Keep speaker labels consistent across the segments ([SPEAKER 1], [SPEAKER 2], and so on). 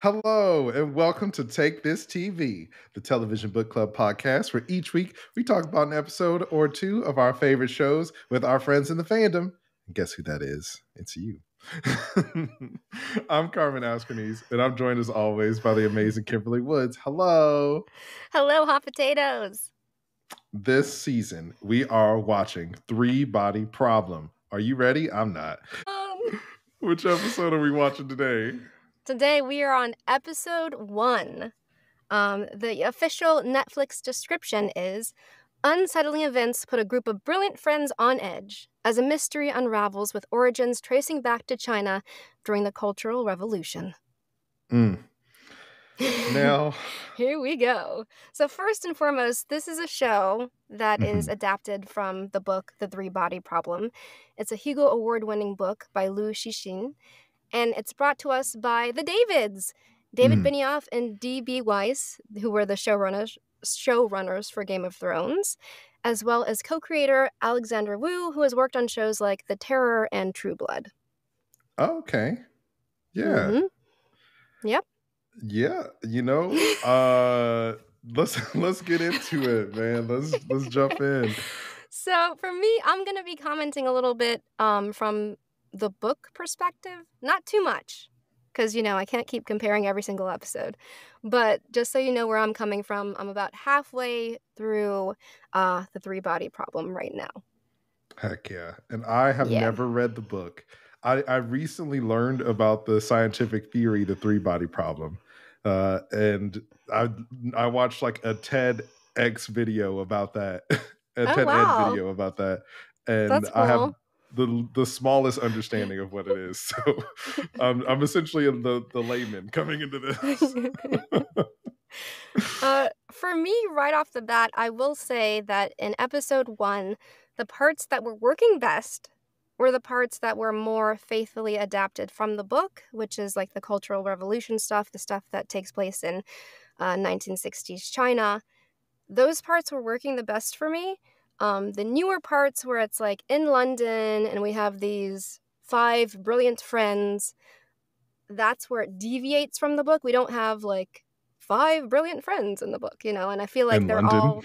[SPEAKER 1] Hello, and welcome to Take This TV, the television book club podcast, where each week we talk about an episode or two of our favorite shows with our friends in the fandom. And guess who that is? It's you. I'm Carmen and I'm joined as always by the amazing Kimberly Woods. Hello.
[SPEAKER 2] Hello, hot potatoes.
[SPEAKER 1] This season, we are watching Three Body Problem. Are you ready? I'm not. Which episode are we watching today?
[SPEAKER 2] Today we are on episode 1. The official Netflix description is unsettling events put a group of brilliant friends on edge as a mystery unravels with origins tracing back to China during the Cultural Revolution.
[SPEAKER 1] Now,
[SPEAKER 2] here we go. So first and foremost, this is a show that is adapted from the book The Three Body Problem. It's a Hugo award-winning book by Lu Xixin, and it's brought to us by the Davids, David Benioff and D.B. Weiss, who were the showrunners for Game of Thrones, as well as co-creator Alexander Wu, who has worked on shows like The Terror and True Blood.
[SPEAKER 1] Okay. Yeah.
[SPEAKER 2] Yep.
[SPEAKER 1] Yeah, let's get into it, man. Let's jump in.
[SPEAKER 2] So for me, I'm gonna be commenting a little bit from the book perspective, not too much, because I can't keep comparing every single episode. But just so you know where I'm coming from, I'm about halfway through The Three Body Problem right now.
[SPEAKER 1] Heck yeah. And I have never read the book. I recently learned about the scientific theory, the three body problem. And I watched like a TEDx video about that, a TED Ed video about that. And
[SPEAKER 2] that's cool.
[SPEAKER 1] I have the smallest understanding of what it is. So I'm essentially the layman coming into this.
[SPEAKER 2] For me, right off the bat, I will say that in episode 1, the parts that were working best were the parts that were more faithfully adapted from the book, which is like the Cultural Revolution stuff, the stuff that takes place in 1960s China. Those parts were working the best for me. The newer parts where it's like in London and we have these 5 brilliant friends, that's where it deviates from the book. We don't have like 5 brilliant friends in the book, and I feel like they're all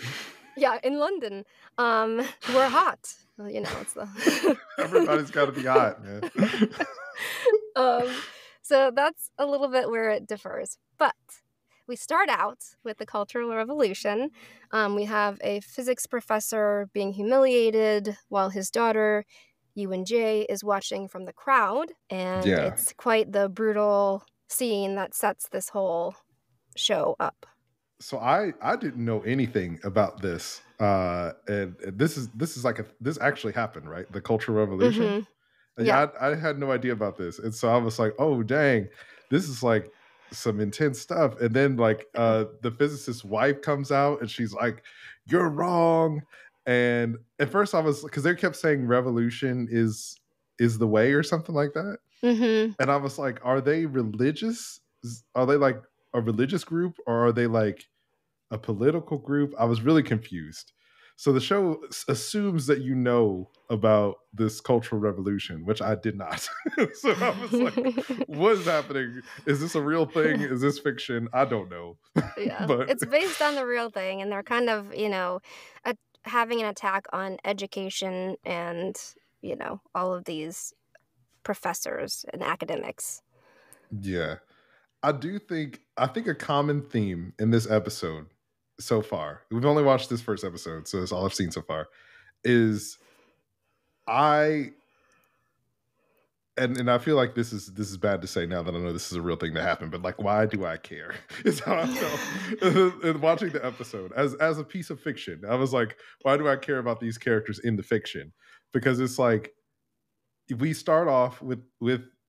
[SPEAKER 2] in London. We're hot. It's the
[SPEAKER 1] everybody's got to be hot, man.
[SPEAKER 2] So that's a little bit where it differs. But we start out with the Cultural Revolution. We have a physics professor being humiliated while his daughter, Yu-Jay, is watching from the crowd. And it's quite the brutal scene that sets this whole show up.
[SPEAKER 1] So I didn't know anything about this. And this actually happened, right? The Cultural Revolution. Yeah, I had no idea about this. And so I was like, oh dang, this is like some intense stuff. And then like the physicist's wife comes out and she's like, you're wrong. And at first I was, because they kept saying revolution is the way or something like that. And I was like, are they religious? Are they like a religious group or are they like a political group? I was really confused. So the show assumes that you know about this Cultural Revolution, which I did not. So I was like, what is happening? Is this a real thing? Is this fiction? I don't know.
[SPEAKER 2] Yeah, but it's based on the real thing. And they're kind of, having an attack on education and, all of these professors and academics.
[SPEAKER 1] Yeah. I think a common theme in this episode so far, we've only watched this first episode, so that's all I've seen so far, is and I feel like this is bad to say now that I know this is a real thing that happened, but like, why do I care? Is how I felt in watching the episode as a piece of fiction. I was like, why do I care about these characters in the fiction? Because it's like we start off with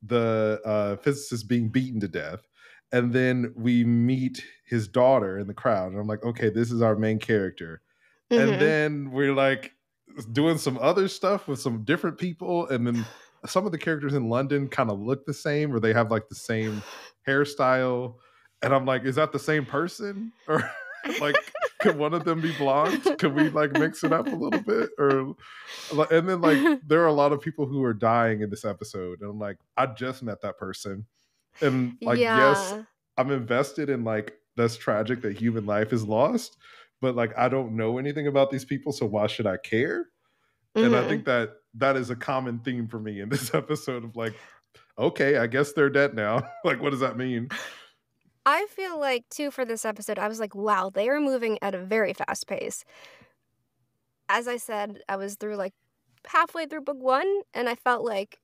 [SPEAKER 1] the physicist being beaten to death. And then we meet his daughter in the crowd. And I'm like, okay, this is our main character. And then we're like doing some other stuff with some different people. And then some of the characters in London kind of look the same or they have like the same hairstyle. And I'm like, is that the same person? Or like, could one of them be blonde? Could we like mix it up a little bit? And then like, there are a lot of people who are dying in this episode. And I'm like, I just met that person. And like, yes, I'm invested in like that's tragic that human life is lost, but like I don't know anything about these people, so why should I care? And I
[SPEAKER 2] Hmm.
[SPEAKER 1] think that that is a common theme for me in this episode of like, okay, I guess they're dead now. Like, what does that mean?
[SPEAKER 2] I feel like, too, for this episode, I was like, wow, they are moving at a very fast pace. As I said, I was through like halfway through book one, and I felt like,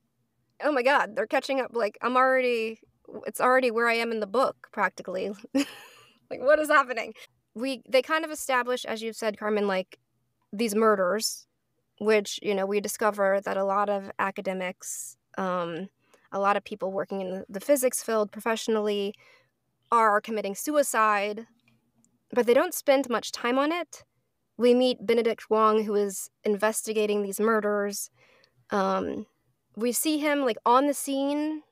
[SPEAKER 2] oh my God, they're catching up. Like, it's already where I am in the book, practically. Like, what is happening? They kind of establish, as you've said, Carmen, like these murders, which, we discover that a lot of academics, a lot of people working in the physics field professionally are committing suicide, but they don't spend much time on it. We meet Benedict Wong, who is investigating these murders. We see him like on the scene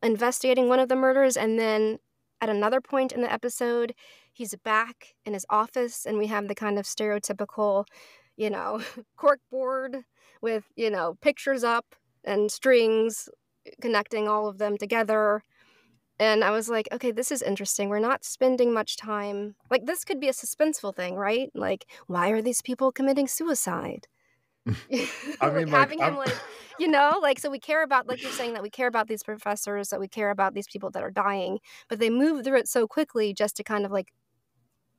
[SPEAKER 2] investigating one of the murders, and then at another point in the episode, he's back in his office, and we have the kind of stereotypical, cork board with, pictures up and strings connecting all of them together. And I was like, okay, this is interesting. We're not spending much time. Like, this could be a suspenseful thing, right? Like, why are these people committing suicide?
[SPEAKER 1] I
[SPEAKER 2] Like,
[SPEAKER 1] mean, like,
[SPEAKER 2] having him, like, like, so we care about, like you're saying, that we care about these professors, that we care about these people that are dying, but they move through it so quickly just to kind of, like,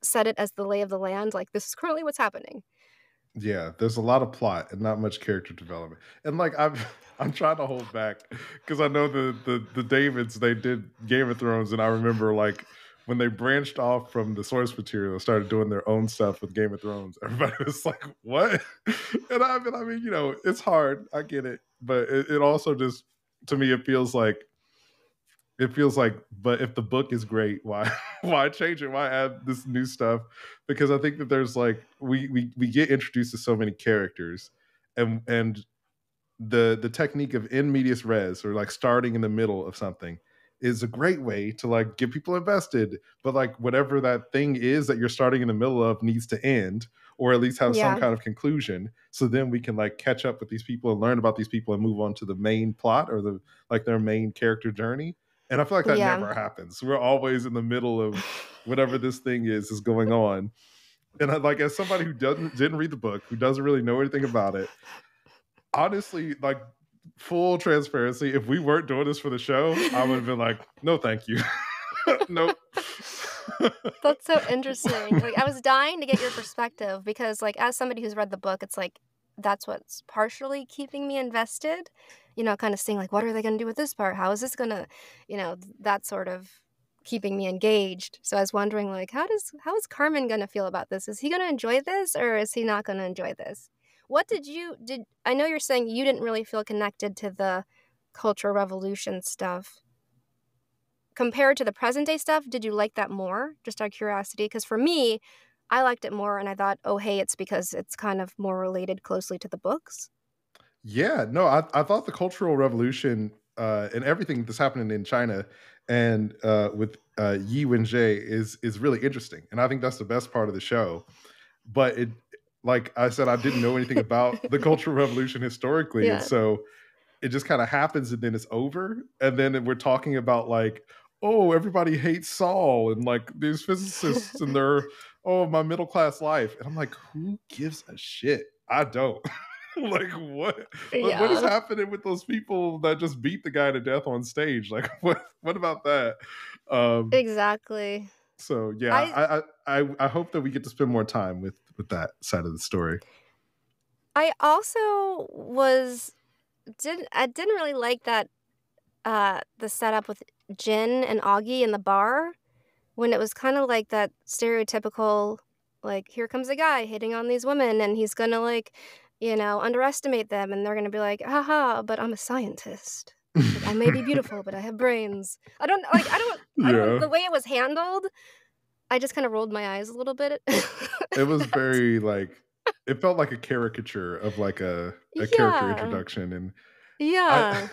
[SPEAKER 2] set it as the lay of the land. Like, this is currently what's happening.
[SPEAKER 1] yeah, there's a lot of plot and not much character development. And like I'm trying to hold back because I know the Davids, they did Game of Thrones, and I remember like when they branched off from the source material and started doing their own stuff with Game of Thrones, everybody was like, "What?" And I mean, it's hard. I get it, but it also just to me it feels like, but if the book is great, why why change it? Why add this new stuff? Because I think that there's like we get introduced to so many characters, and the technique of in medias res, or like starting in the middle of something, is a great way to like get people invested. But like whatever that thing is that you're starting in the middle of needs to end, or at least have some
[SPEAKER 2] Yeah.
[SPEAKER 1] kind of conclusion, so then we can like catch up with these people and learn about these people and move on to the main plot, or the like their main character journey. And I feel like that
[SPEAKER 2] Yeah.
[SPEAKER 1] never happens. We're always in the middle of whatever this thing is going on. And I, like, as somebody who didn't read the book, who doesn't really know anything about it, honestly, like, full transparency, if we weren't doing this for the show, I would have been like, no, thank you. Nope.
[SPEAKER 2] That's so interesting. Like, I was dying to get your perspective because, like, as somebody who's read the book, it's like that's what's partially keeping me invested. Kind of seeing like, what are they going to do with this part? How is this going to, that sort of keeping me engaged. So I was wondering, like, how is Carmen going to feel about this? Is he going to enjoy this, or is he not going to enjoy this? What did I know you're saying you didn't really feel connected to the Cultural Revolution stuff. Compared to the present day stuff, did you like that more? Just out of curiosity? Because for me, I liked it more, and I thought, oh, hey, it's because it's kind of more related closely to the books.
[SPEAKER 1] Yeah, no, I thought the Cultural Revolution, and everything that's happening in China and with Yi Wenjie is really interesting, and I think that's the best part of the show. But it, like I said, I didn't know anything about the Cultural Revolution historically, and
[SPEAKER 2] Yeah.
[SPEAKER 1] so it just kind of happens, and then it's over, and then we're talking about like, oh, everybody hates Saul, and like these physicists and their, oh, my middle class life, and I'm like, who gives a shit? I don't. Like, what is
[SPEAKER 2] Yeah.
[SPEAKER 1] happening with those people that just beat the guy to death on stage? Like, what about that? Um,
[SPEAKER 2] Exactly.
[SPEAKER 1] so yeah,
[SPEAKER 2] I
[SPEAKER 1] I hope that we get to spend more time with that side of the story.
[SPEAKER 2] I also didn't really like that the setup with Jin and Augie in the bar, when it was kind of like that stereotypical, like, here comes a guy hitting on these women, and he's gonna, like, underestimate them, and they're gonna be like, haha, but I'm a scientist. Like, I may be beautiful, but I have brains. I don't,
[SPEAKER 1] Yeah,
[SPEAKER 2] the way it was handled, I just kind of rolled my eyes a little bit.
[SPEAKER 1] it was
[SPEAKER 2] That's,
[SPEAKER 1] very like, it felt like a caricature of like a character
[SPEAKER 2] yeah,
[SPEAKER 1] introduction, and I
[SPEAKER 2] yeah.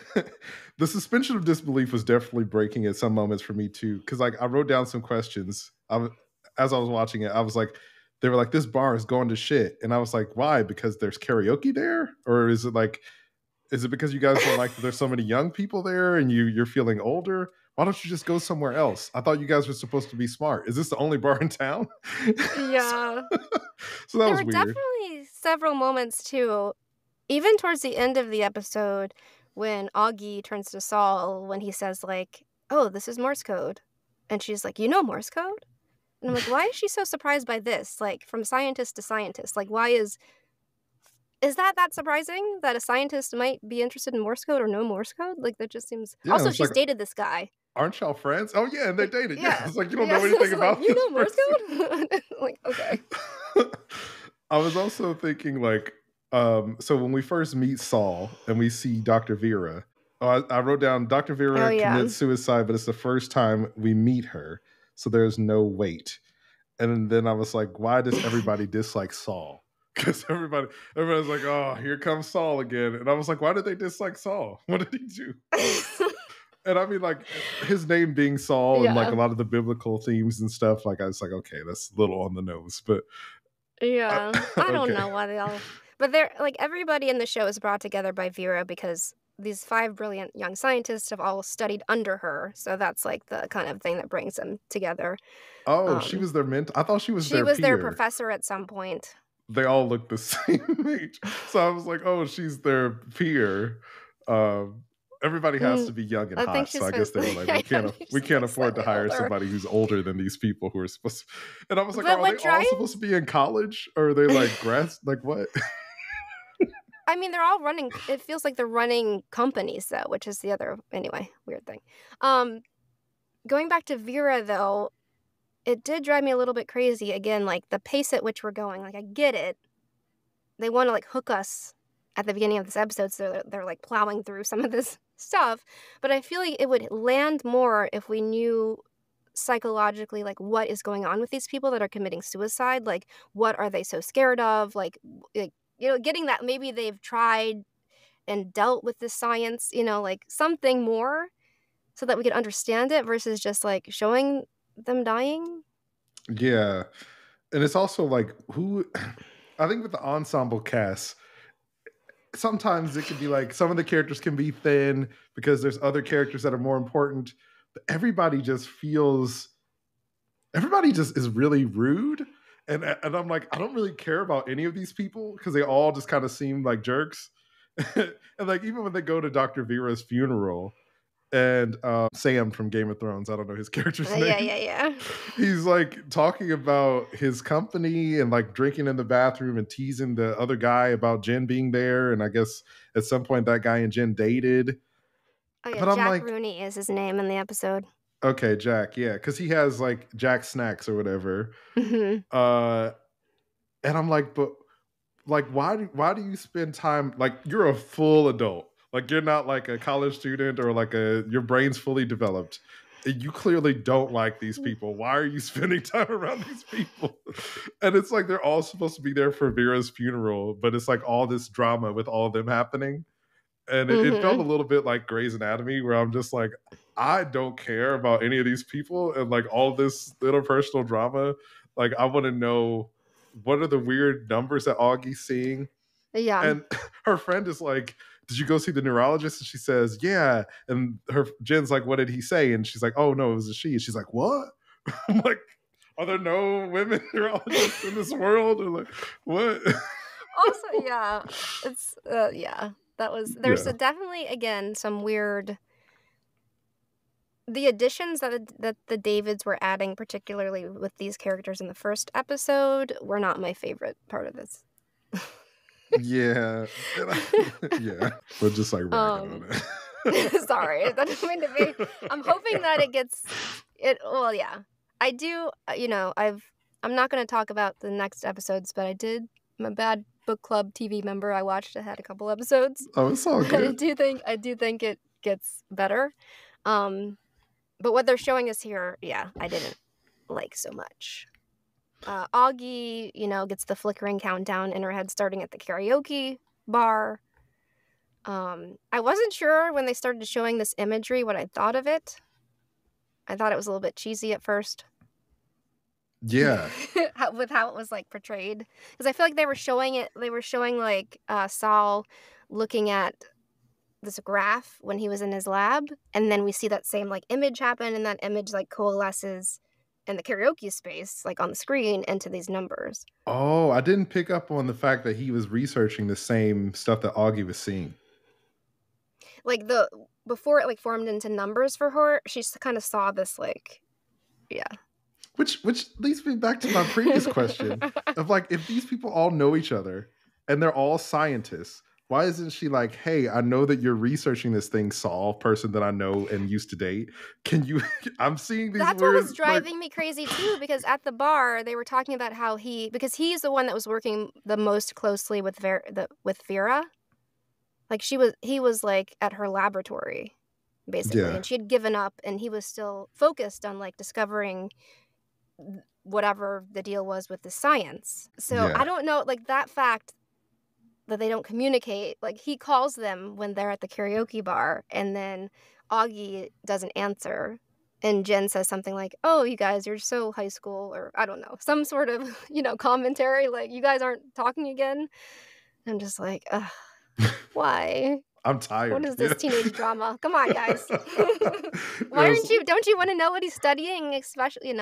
[SPEAKER 1] the suspension of disbelief was definitely breaking at some moments for me too, because like I wrote down some questions. As I was watching it, I was like, they were like, this bar is going to shit, and I was like, why? Because there's karaoke there, or is it because you guys don't like that there's so many young people there and you're feeling older? why don't you just go somewhere else? I thought you guys were supposed to be smart. Is this the only bar in town?
[SPEAKER 2] Yeah.
[SPEAKER 1] So that
[SPEAKER 2] There
[SPEAKER 1] was
[SPEAKER 2] were
[SPEAKER 1] weird.
[SPEAKER 2] definitely several moments too, even towards the end of the episode, when Augie turns to Saul when he says like, "Oh, this is Morse code," and she's like, "You know Morse code?" And I'm like, why is she so surprised by this? Like, from scientist to scientist, like, why is that surprising that a scientist might be interested in Morse code or know Morse code? Like, that just seems.
[SPEAKER 1] Yeah,
[SPEAKER 2] Also,
[SPEAKER 1] it's
[SPEAKER 2] she's
[SPEAKER 1] like,
[SPEAKER 2] dated this guy.
[SPEAKER 1] aren't y'all friends? Oh yeah, and they dated. Yeah,
[SPEAKER 2] Yeah,
[SPEAKER 1] it's like you don't
[SPEAKER 2] yeah.
[SPEAKER 1] know anything
[SPEAKER 2] It's like,
[SPEAKER 1] about
[SPEAKER 2] you
[SPEAKER 1] this
[SPEAKER 2] know Morse
[SPEAKER 1] person.
[SPEAKER 2] code? Like, okay.
[SPEAKER 1] I was also thinking like, so when we first meet Saul and we see Dr. Vera, I wrote down Dr. Vera
[SPEAKER 2] Oh yeah.
[SPEAKER 1] commits suicide, but it's the first time we meet her, so there's no wait. And then I was like, why does everybody dislike Saul? Because everybody's like, oh, here comes Saul again. And I was like, why did they dislike Saul? What did he do? And I mean, like, his name being Saul and like
[SPEAKER 2] Yeah.
[SPEAKER 1] a lot of the biblical themes and stuff, like I was like, okay, that's a little on the nose, but
[SPEAKER 2] Yeah. I don't
[SPEAKER 1] okay.
[SPEAKER 2] know why they all. But they're like, everybody in the show is brought together by Vera because these 5 brilliant young scientists have all studied under her. So that's like the kind of thing that brings them together.
[SPEAKER 1] Oh, she was their mentor. I thought she was
[SPEAKER 2] She
[SPEAKER 1] their
[SPEAKER 2] was their
[SPEAKER 1] peer.
[SPEAKER 2] professor at some point.
[SPEAKER 1] They all look the same age. So I was like, oh, she's their peer. Everybody has to be young and
[SPEAKER 2] I think
[SPEAKER 1] hot. So
[SPEAKER 2] she's
[SPEAKER 1] I guess they were like, we can't afford to hire somebody who's older than these people who are supposed to. And I was like,
[SPEAKER 2] But
[SPEAKER 1] are
[SPEAKER 2] what
[SPEAKER 1] they all supposed to be in college? Or are they like grads? Like what?
[SPEAKER 2] I mean, they're all running. It feels like they're running companies, though, which is the other, anyway, weird thing. Going back to Vera, though, it did drive me a little bit crazy. Again, like the pace at which we're going. Like, I get it. They want to like hook us at the beginning of this episode, so they're like plowing through some of this stuff. But I feel like it would land more if we knew psychologically like what is going on with these people that are committing suicide. Like, what are they so scared of? Like getting that maybe they've tried and dealt with this science, like something more so that we could understand it versus just like showing them dying.
[SPEAKER 1] Yeah. And it's also like I think with the ensemble cast, sometimes it can be like some of the characters can be thin because there's other characters that are more important, but everybody just is really rude. And I'm like, I don't really care about any of these people because they all just kind of seem like jerks. And like even when they go to Dr. Vera's funeral, and Sam from Game of Thrones, I don't know his character's name.
[SPEAKER 2] Yeah.
[SPEAKER 1] He's like talking about his company and like drinking in the bathroom and teasing the other guy about Jen being there. And I guess at some point that guy and Jen dated.
[SPEAKER 2] Oh yeah,
[SPEAKER 1] But I'm
[SPEAKER 2] Jack
[SPEAKER 1] like,
[SPEAKER 2] Rooney is his name in the episode.
[SPEAKER 1] okay, Jack, yeah, because he has like Jack Snacks or whatever.
[SPEAKER 2] Mm-hmm.
[SPEAKER 1] And I'm like, but like, why do you spend time like you're a full adult? Like you're not like a college student or like your brain's fully developed. You clearly don't like these people. Why are you spending time around these people? And it's like they're all supposed to be there for Vera's funeral, but it's like all this drama with all of them happening. And it felt a little bit like Grey's Anatomy, where I'm just like, I don't care about any of these people and like all this interpersonal drama. Like I want to know what are the weird numbers that Augie's seeing.
[SPEAKER 2] Yeah.
[SPEAKER 1] And her friend is like, did you go see the neurologist? And she says, yeah. And Jen's like, what did he say? And she's like, oh no, it was a she. And she's like, what? I'm like, are there no women neurologists in this world? Or like, what?
[SPEAKER 2] Also, yeah, it's yeah. There's definitely again some weird. The additions that the Davids were adding, particularly with these characters in the first episode, were not my favorite part of this.
[SPEAKER 1] Yeah. Yeah. We're just like ragging on it.
[SPEAKER 2] Sorry, that doesn't mean to be. I'm hoping that it gets it. Well, yeah, I do. I'm not going to talk about the next episodes, but I'm a bad book club TV member. I watched. I had a couple episodes.
[SPEAKER 1] Oh, it's all good.
[SPEAKER 2] I do think it gets better. But what they're showing us here, yeah, I didn't like so much. Augie, gets the flickering countdown in her head starting at the karaoke bar. I wasn't sure when they started showing this imagery what I thought of it. I thought it was a little bit cheesy at first.
[SPEAKER 1] Yeah.
[SPEAKER 2] With how it was like portrayed. Because I feel like they were showing like Saul looking at this graph when he was in his lab, and then we see that same like image happen, and that image like coalesces in the karaoke space, like on the screen, into these numbers.
[SPEAKER 1] Oh, I didn't pick up on the fact that he was researching the same stuff that Augie was seeing.
[SPEAKER 2] Like before it like formed into numbers for her, she kind of saw this like, yeah.
[SPEAKER 1] Which leads me back to my previous question of like, if these people all know each other and they're all scientists, why isn't she like, hey, I know that you're researching this thing, Saul, person that I know and used to date. Can you, I'm seeing these
[SPEAKER 2] That's
[SPEAKER 1] weird,
[SPEAKER 2] what was driving me crazy too, because at the bar they were talking about how because he's the one that was working the most closely with Vera. Like he was like at her laboratory, basically,
[SPEAKER 1] yeah,
[SPEAKER 2] and she had given up, and he was still focused on like discovering whatever the deal was with the science. So I don't know, like that fact that they don't communicate, like he calls them when they're at the karaoke bar, and then Augie doesn't answer, and Jen says something like, oh, you guys, you're so high school, or I don't know, some sort of, commentary, like you guys aren't talking again. I'm just like, ugh, why?
[SPEAKER 1] I'm tired.
[SPEAKER 2] What is this teenage drama? Come on, guys. Don't you want to know what he's studying, especially,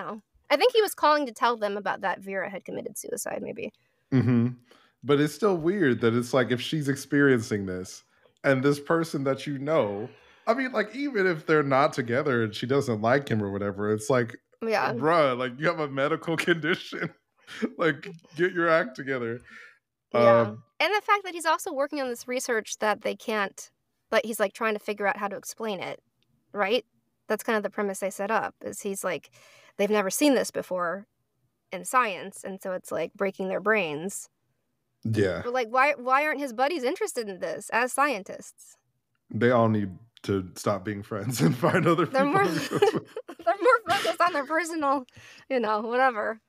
[SPEAKER 2] I think he was calling to tell them about that Vera had committed suicide, maybe.
[SPEAKER 1] Mm-hmm. But it's still weird that it's like, if she's experiencing this and this person that I mean, like, even if they're not together and she doesn't like him or whatever, it's like,
[SPEAKER 2] yeah,
[SPEAKER 1] bruh, like you have a medical condition. Like, get your act together.
[SPEAKER 2] Yeah. And the fact that he's also working on this research that they can't, like he's like trying to figure out how to explain it, right? That's kind of the premise they set up, is he's like, they've never seen this before in science, and so it's like breaking their brains.
[SPEAKER 1] Yeah.
[SPEAKER 2] But like, why aren't his buddies interested in this as scientists?
[SPEAKER 1] They all need to stop being friends and find other people.
[SPEAKER 2] They're more focused on their personal, whatever.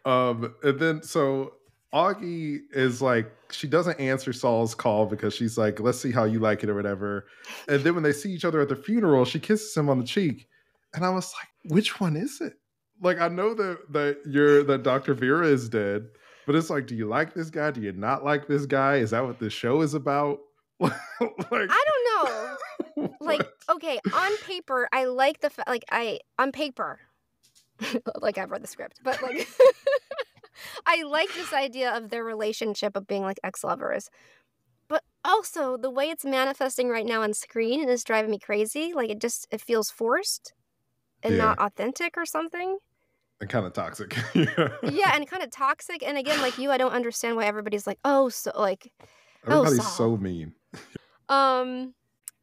[SPEAKER 1] And then so Augie is like, she doesn't answer Saul's call because she's like, let's see how you like it or whatever. And then when they see each other at the funeral, she kisses him on the cheek. And I was like, which one is it? Like, I know that Dr. Vera is dead, but it's like, do you like this guy? Do you not like this guy? Is that what this show is about?
[SPEAKER 2] Like, I don't know. Like, okay, on paper, I like on paper, like I've read the script, but like, I like this idea of their relationship of being like ex-lovers. But also, the way it's manifesting right now on screen is driving me crazy. Like, it feels forced and not authentic or something.
[SPEAKER 1] And kind of toxic.
[SPEAKER 2] Yeah, and kind of toxic. And again, like I don't understand why everybody's like, oh, so like,
[SPEAKER 1] everybody's so mean.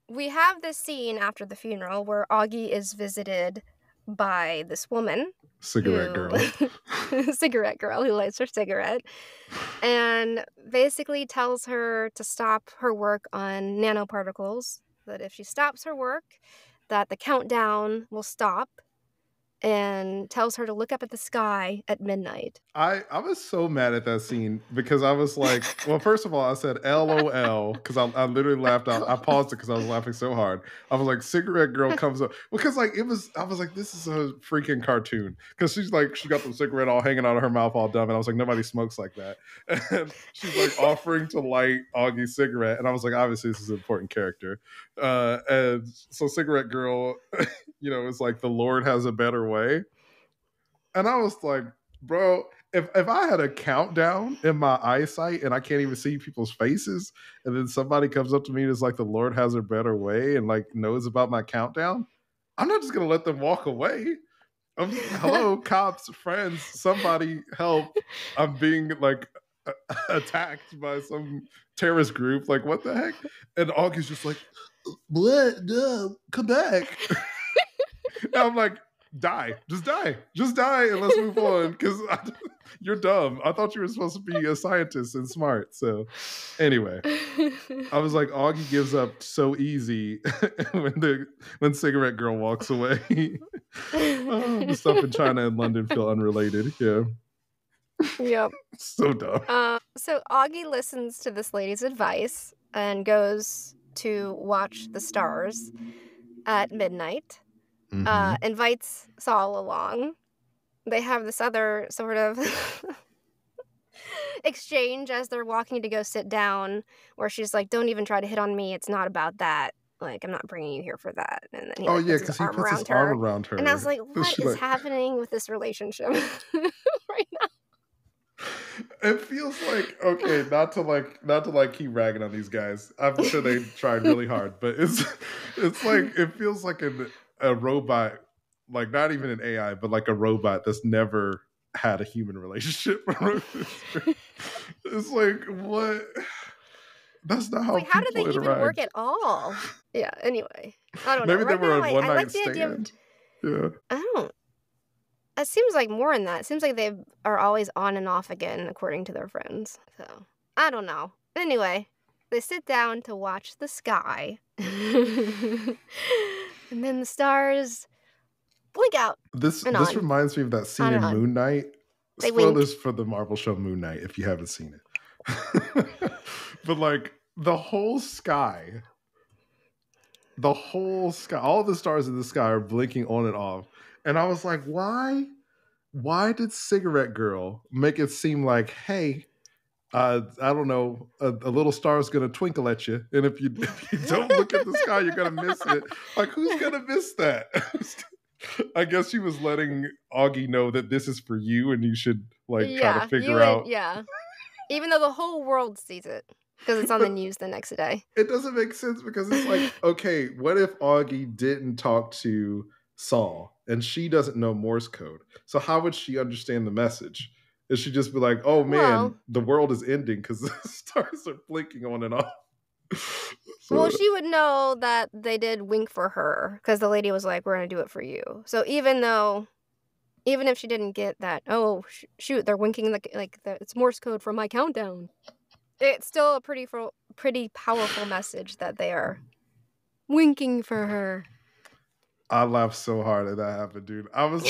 [SPEAKER 2] We have this scene after the funeral where Augie is visited by this woman. Cigarette girl who lights her cigarette and basically tells her to stop her work on nanoparticles, that if she stops her work, that the countdown will stop, and tells her to look up at the sky at midnight.
[SPEAKER 1] I was so mad at that scene because I was like, well, first of all, I said LOL because I literally laughed out. I paused it because I was laughing so hard. I was like, cigarette girl comes up because like I was like, this is a freaking cartoon, because she's like, she got the cigarette all hanging out of her mouth all dumb, and I was like, nobody smokes like that. And she's like offering to light Augie's cigarette, and I was like, obviously this is an important character. And so cigarette girl, it's like, the Lord has a better way. And I was like, bro, if I had a countdown in my eyesight and I can't even see people's faces, and then somebody comes up to me and is like, the Lord has a better way, and like knows about my countdown, I'm not just gonna let them walk away. Hello, cops, friends, somebody help. I'm being like attacked by some terrorist group. Like, what the heck? And Augie's just like, what? No, come back. And I'm like, just die, and let's move on, because you're dumb. I thought you were supposed to be a scientist and smart. So anyway, I was like, Augie gives up so easy when cigarette girl walks away. The stuff in China and London feel unrelated.
[SPEAKER 2] Yep.
[SPEAKER 1] So dumb.
[SPEAKER 2] So Augie listens to this lady's advice and goes to watch the stars at midnight. Invites Saul along. They have this other sort of exchange as they're walking to go sit down, where she's like, "Don't even try to hit on me. It's not about that. Like, I'm not bringing you here for that." And then he
[SPEAKER 1] Oh
[SPEAKER 2] like
[SPEAKER 1] yeah,
[SPEAKER 2] puts his
[SPEAKER 1] because he
[SPEAKER 2] arm
[SPEAKER 1] puts his
[SPEAKER 2] around
[SPEAKER 1] arm
[SPEAKER 2] her,
[SPEAKER 1] around
[SPEAKER 2] and I was
[SPEAKER 1] her.
[SPEAKER 2] like,
[SPEAKER 1] And
[SPEAKER 2] "What
[SPEAKER 1] she
[SPEAKER 2] is
[SPEAKER 1] like,
[SPEAKER 2] happening with this relationship right now?"
[SPEAKER 1] it feels like, okay, not to keep ragging on these guys. I'm sure they tried really hard, but it's like it feels like a robot, like not even an AI, but like a robot that's never had a human relationship. It's like, what? That's not how
[SPEAKER 2] Wait, how did they
[SPEAKER 1] people
[SPEAKER 2] even work
[SPEAKER 1] interact.
[SPEAKER 2] at all? Yeah. Anyway, I don't know.
[SPEAKER 1] Maybe they
[SPEAKER 2] Right
[SPEAKER 1] were
[SPEAKER 2] now,
[SPEAKER 1] a one
[SPEAKER 2] I like
[SPEAKER 1] night
[SPEAKER 2] the idea of
[SPEAKER 1] stand. Yeah.
[SPEAKER 2] I don't. It seems like more than that. It seems like they are always on and off again, according to their friends. So, I don't know. Anyway, they sit down to watch the sky. And then the stars blink out
[SPEAKER 1] This
[SPEAKER 2] and on
[SPEAKER 1] reminds me of that scene
[SPEAKER 2] and
[SPEAKER 1] in
[SPEAKER 2] on.
[SPEAKER 1] Moon Knight.
[SPEAKER 2] They wink.
[SPEAKER 1] Spoilers for the Marvel show Moon Knight if you haven't seen it. But like the whole sky, all the stars in the sky are blinking on and off. And I was like, why? Why did Cigarette Girl make it seem like, hey, I don't know, a little star is gonna twinkle at you, and if you don't look at the sky, you're gonna miss it. Like, who's gonna miss that? I guess she was letting Augie know that this is for you, and you should like try to
[SPEAKER 2] Yeah,
[SPEAKER 1] figure out.
[SPEAKER 2] yeah. Even though the whole world sees it because it's on the
[SPEAKER 1] But
[SPEAKER 2] news the next day.
[SPEAKER 1] it doesn't make sense because it's like, okay, what if Augie didn't talk to Saul and she doesn't know Morse code? So how would she understand the message? Is she just be like, oh man,
[SPEAKER 2] Well,
[SPEAKER 1] the world is ending because the stars are blinking on and off?
[SPEAKER 2] well,
[SPEAKER 1] So,
[SPEAKER 2] she would know that they did wink for her because the lady was like, "We're gonna do it for you." So even if she didn't get that, oh shoot, they're winking it's Morse code for my countdown. It's still a pretty powerful message that they are winking for her.
[SPEAKER 1] I laughed so hard that happened, dude. I was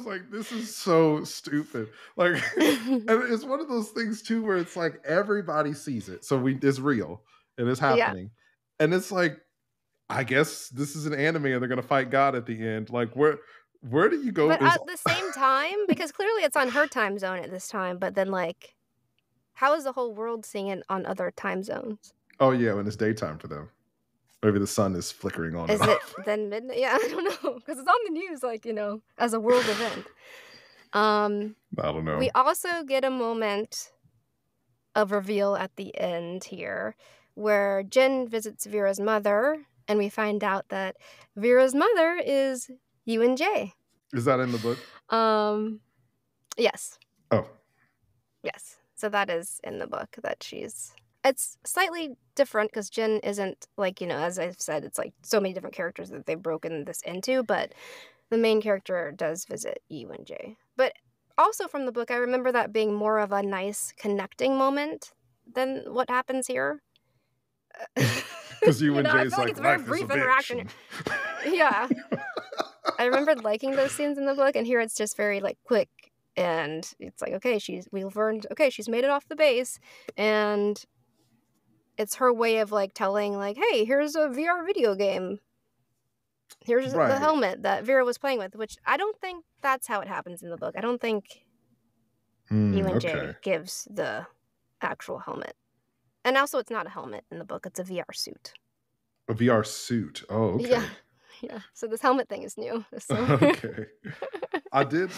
[SPEAKER 1] like, this is so stupid. Like, and it's one of those things too where it's like everybody sees it, so it's real and it's
[SPEAKER 2] Yeah,
[SPEAKER 1] happening, and it's like, I guess this is an anime and they're gonna fight God at the end. Like, where do you go?
[SPEAKER 2] but at the same time, because clearly it's on her time zone at this time, but then like, how is the whole world seeing it on other time zones?
[SPEAKER 1] Oh yeah, when it's daytime for them. Maybe the sun is flickering on and
[SPEAKER 2] Is it
[SPEAKER 1] off.
[SPEAKER 2] then midnight? Yeah, I don't know because it's on the news, like as a world event.
[SPEAKER 1] I don't know.
[SPEAKER 2] We also get a moment of reveal at the end here, where Jin visits Vera's mother, and we find out that Vera's mother is UNJ.
[SPEAKER 1] Is that in the book?
[SPEAKER 2] Yes.
[SPEAKER 1] Oh.
[SPEAKER 2] Yes. So that is in the book that it's slightly different because Jin isn't like, as I've said, it's like so many different characters that they've broken this into, but the main character does visit UNJ. But also from the book, I remember that being more of a nice connecting moment than what happens here.
[SPEAKER 1] Because UNJ
[SPEAKER 2] I
[SPEAKER 1] is
[SPEAKER 2] feel like it's a
[SPEAKER 1] life
[SPEAKER 2] very
[SPEAKER 1] is
[SPEAKER 2] brief
[SPEAKER 1] a
[SPEAKER 2] interaction.
[SPEAKER 1] bitch.
[SPEAKER 2] Yeah. I remembered liking those scenes in the book, and here it's just very like quick, and it's like, okay, we've learned, okay, she's made it off the base, and it's her way of like telling like, hey, here's a VR video game. Here's the helmet that Vera was playing with, which I don't think that's how it happens in the book. I don't think UNJ gives the actual helmet. And also it's not a helmet in the book, it's a VR suit.
[SPEAKER 1] A VR suit. Oh, okay.
[SPEAKER 2] Yeah. So this helmet thing is new. So.
[SPEAKER 1] Okay. I did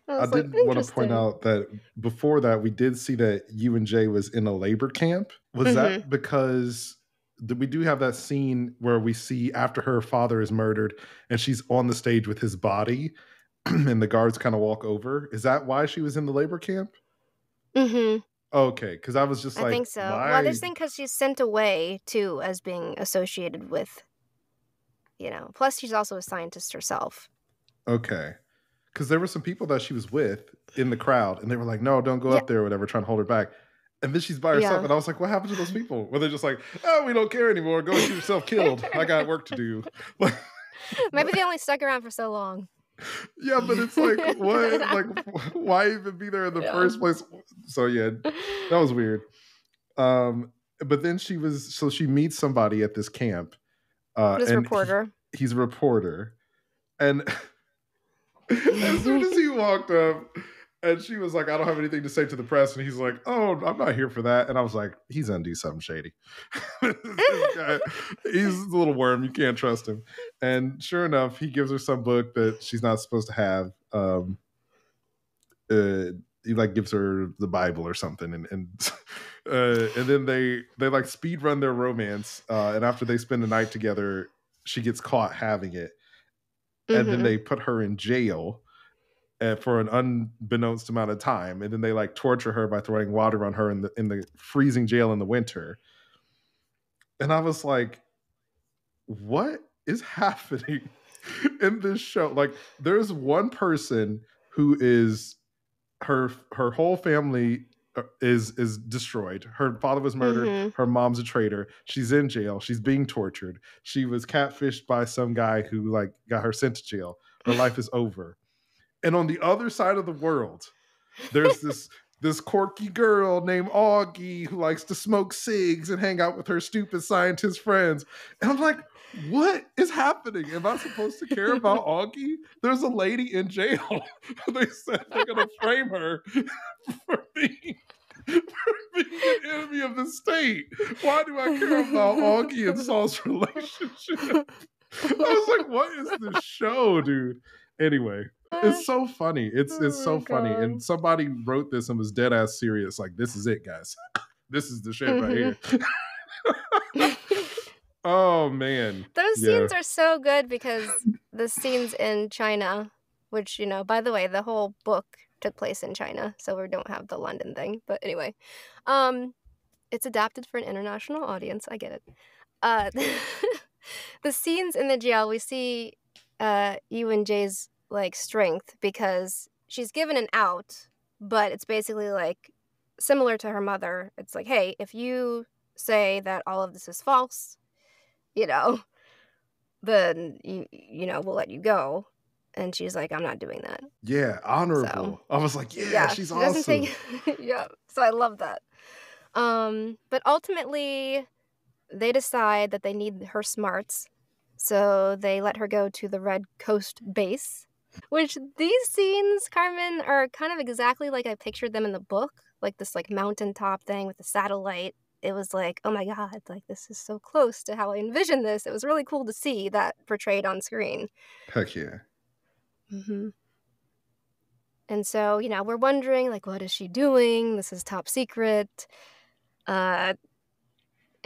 [SPEAKER 1] want to point out that before that we did see that UNJ was in a labor camp. Was that because we do have that scene where we see after her father is murdered and she's on the stage with his body and the guards kind of walk over? Is that why she was in the labor camp?
[SPEAKER 2] Mm-hmm.
[SPEAKER 1] Okay, because I was just
[SPEAKER 2] I think so.
[SPEAKER 1] why?
[SPEAKER 2] Well, there's because she's sent away too as being associated with, plus she's also a scientist herself.
[SPEAKER 1] Okay. Because there were some people that she was with in the crowd and they were like, no, don't go up there or whatever, trying to hold her back. And then she's by herself. And I was like, what happened to those people? Were they just like, oh, we don't care anymore. Go get yourself killed. I got work to do.
[SPEAKER 2] Maybe they only stuck around for so long.
[SPEAKER 1] Yeah, but it's like, what? Like, why even be there in the first place? So yeah, that was weird. But then she meets somebody at this camp.
[SPEAKER 2] This reporter.
[SPEAKER 1] He's a reporter. And as soon as he walked up And she was like, I don't have anything to say to the press. And he's like, oh, I'm not here for that. And I was like, he's gonna do something shady. This guy, he's a little worm. You can't trust him. And sure enough, he gives her some book that she's not supposed to have. He like gives her the Bible or something, and then they like speed run their romance. And after they spend the night together, she gets caught having it, and then they put her in jail for an unbeknownst amount of time, and then they like torture her by throwing water on her in the freezing jail in the winter. And I was like, what is happening in this show? Like, there's one person who is her whole family is destroyed. Her father was murdered. Her mom's a traitor. She's in jail. She's being tortured. She was catfished by some guy who like got her sent to jail. Her life is over. And on the other side of the world, there's this quirky girl named Augie who likes to smoke cigs and hang out with her stupid scientist friends. And I'm like, what is happening? Am I supposed to care about Augie? There's a lady in jail. They said they're going to frame her for being an enemy of the state. Why do I care about Augie and Saul's relationship? I was like, what is this show, dude? Anyway, it's so funny. It's so funny. And somebody wrote this and was dead ass serious. Like, this is it, guys. This is the shit right here. Oh man.
[SPEAKER 2] Those scenes are so good because the scenes in China, which, you know, by the way, the whole book took place in China, so we don't have the London thing. But anyway, it's adapted for an international audience. I get it. The scenes in the jail, we see Yu and Jay's like strength because she's given an out, but it's basically like similar to her mother. It's like, hey, if you say that all of this is false, you know, then you know, we'll let you go. And she's like, I'm not doing that.
[SPEAKER 1] Yeah, honorable. So, I was like, yeah, she's awesome.
[SPEAKER 2] Yeah, so I love that. But ultimately, they decide that they need her smarts, so they let her go to the Red Coast base. Which these scenes, Carmen, are kind of exactly like I pictured them in the book, like this like mountaintop thing with the satellite. It was like, oh my god, like this is so close to how I envisioned this. It was really cool to see that portrayed on screen.
[SPEAKER 1] Heck yeah.
[SPEAKER 2] And so, you know, we're wondering, like, what is she doing? This is top secret. And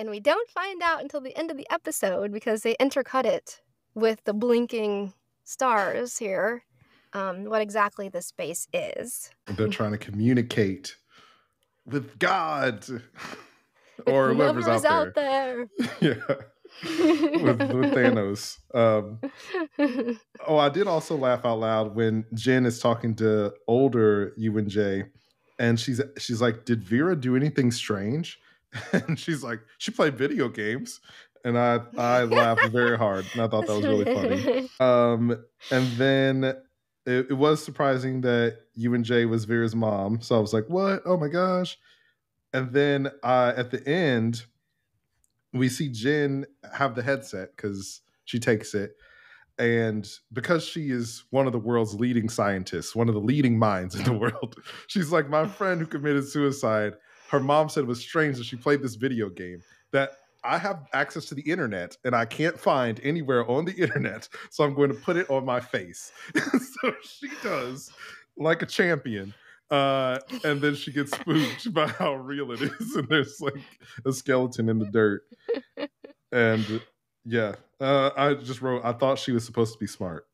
[SPEAKER 2] we don't find out until the end of the episode because they intercut it with the blinking stars here, what exactly this base is.
[SPEAKER 1] They're trying to communicate with God or whoever's out there. Yeah. with Thanos. Oh, I did also laugh out loud when Jen is talking to older Yu and Jay, and she's like, "Did Vera do anything strange?" And she's like, "She played video games." And I laughed very hard, and I thought that was really funny. And then it was surprising that Yu and Jay was Vera's mom, so I was like, "What? Oh my gosh!" And then at the end, we see Jen have the headset because she takes it. And because she is one of the world's leading scientists, one of the leading minds in the world, she's like, my friend who committed suicide, her mom said it was strange that she played this video game that I have access to the internet and I can't find anywhere on the internet. So I'm going to put it on my face. So she does, like a champion. And then she gets spooked by how real it is. And there's like a skeleton in the dirt. And yeah, I just wrote, I thought she was supposed to be smart.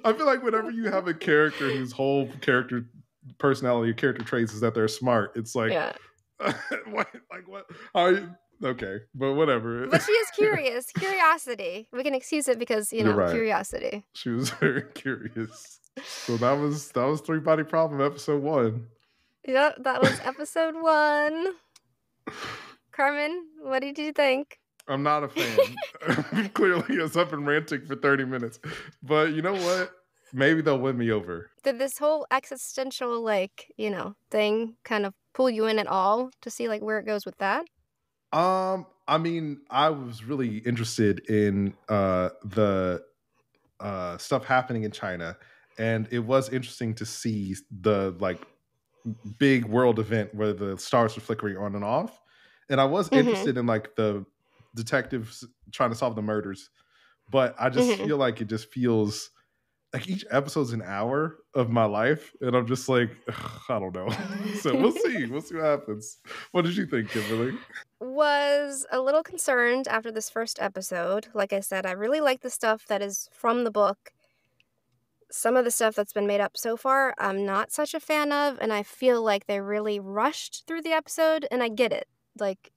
[SPEAKER 1] I feel like whenever you have a character whose whole character personality or character traits is that they're smart, it's like, what? How you? Okay, but whatever.
[SPEAKER 2] But she is curious. Curiosity. We can excuse it because, you know, right. Curiosity.
[SPEAKER 1] She was very curious. So that was Three Body Problem episode 1.
[SPEAKER 2] Yep, that was episode 1. Carmen, what did you think?
[SPEAKER 1] I'm not a fan. Clearly, as I've been ranting for 30 minutes. But you know what? Maybe they'll win me over.
[SPEAKER 2] Did this whole existential, like, you know, thing kind of pull you in at all to see, like, where it goes with that?
[SPEAKER 1] I mean, I was really interested in the stuff happening in China. And it was interesting to see the, like, big world event where the stars were flickering on and off. And I was
[SPEAKER 2] Mm-hmm.
[SPEAKER 1] interested in like the detectives trying to solve the murders, but I just
[SPEAKER 2] Mm-hmm.
[SPEAKER 1] feel like it just feels like each episode's an hour of my life, and I'm just like, ugh, I don't know. So we'll see. We'll see what happens. What did you think, Kimberly?
[SPEAKER 2] Was a little concerned after this first episode. Like I said, I really like the stuff that is from the book. Some of the stuff that's been made up so far, I'm not such a fan of, and I feel like they really rushed through the episode, and I get it. Like,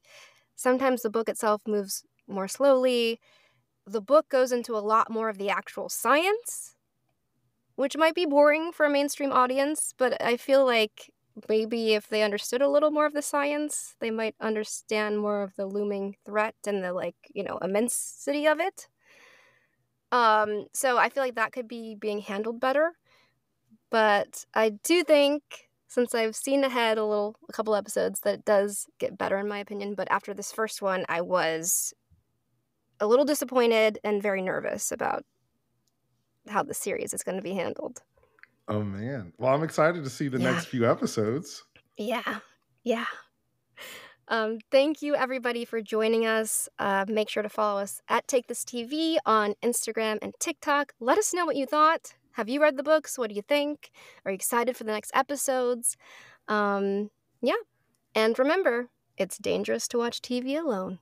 [SPEAKER 2] sometimes the book itself moves more slowly. The book goes into a lot more of the actual science, which might be boring for a mainstream audience, but I feel like maybe if they understood a little more of the science, they might understand more of the looming threat and the, like, immensity of it. So I feel like that could be being handled better. But I do think, since I've seen ahead a couple episodes, that it does get better in my opinion. But after this first one, I was a little disappointed and very nervous about how the series is going to be handled.
[SPEAKER 1] Oh man. Well, I'm excited to see the
[SPEAKER 2] Yeah.
[SPEAKER 1] next few episodes.
[SPEAKER 2] Yeah. Yeah. Thank you, everybody, for joining us. Make sure to follow us at Take This TV on Instagram and TikTok. Let us know what you thought. Have you read the books? What do you think? Are you excited for the next episodes? Yeah. And remember, it's dangerous to watch TV alone.